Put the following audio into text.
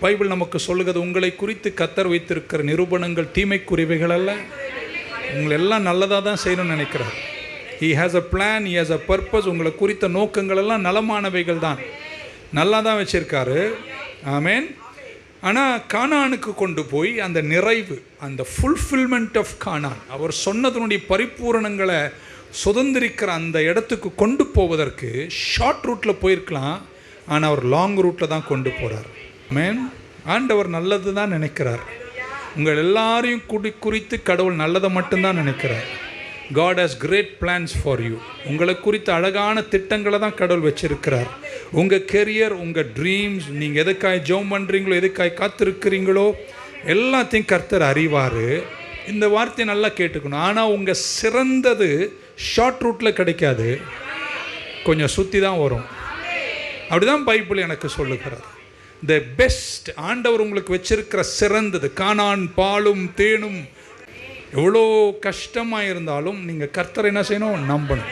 Bible நமக்கு சொல்லுகிறது, உங்களை குறித்து கர்த்தர் வைத்திருக்கிற நிரூபணங்கள் தீமைக்குரியவைகள் அல்ல, உங்களை எல்லாம் நல்லதாக தான் செய்யணும்னு நினைக்கிறார். He has a plan, he has a purpose. உங்களை குறித்த நோக்கங்கள் எல்லாம் நலமானவைகள் தான், நல்லா தான் வச்சுருக்காரு. ஆமேன். ஆனால் கானானுக்கு கொண்டு போய் அந்த நிறைவு, அந்த ஃபுல்ஃபில்மெண்ட் ஆஃப் கானான், அவர் சொன்னதனுடைய பரிபூரணங்களை சுதந்திரிக்கிற அந்த இடத்துக்கு கொண்டு போவதற்கு ஷார்ட் ரூட்டில் போயிருக்கலாம், ஆனால் அவர் லாங் ரூட்டில் தான் கொண்டு போகிறார். ஆமென். ஆண்டவர் நல்லது தான் நினைக்கிறார். உங்கள் எல்லாரையும் குறித்து கடவுள் நல்லதை மட்டும்தான் நினைக்கிறார். God has great plans for you. உங்களை குறித்த அழகான திட்டங்களை தான் கடவுள் வச்சிருக்கிறார். உங்கள் கெரியர், உங்கள் ட்ரீம்ஸ், நீங்கள் எதுக்காய் ஜெபம் பண்ணுறீங்களோ, எதுக்காய் காத்திருக்கிறீங்களோ, எல்லாத்தையும் கர்த்தர் அறிவார். இந்த வார்த்தையை நல்லா கேட்டுக்கணும். ஆனால் உங்கள் சிறந்தது ஷார்ட் ரூட்டில் கிடைக்காது, கொஞ்சம் சுற்றி தான் வரும். அப்படிதான் பைபிள் எனக்கு சொல்லுகிறார். த பெஸ்ட், ஆண்டவர் உங்களுக்கு வச்சிருக்கிற சிறந்தது, கானான் பாலும் தேனும், எவ்வளோ கஷ்டமாக இருந்தாலும் நீங்கள் கர்த்தரை என்ன செய்யணும்? நம்பணும்.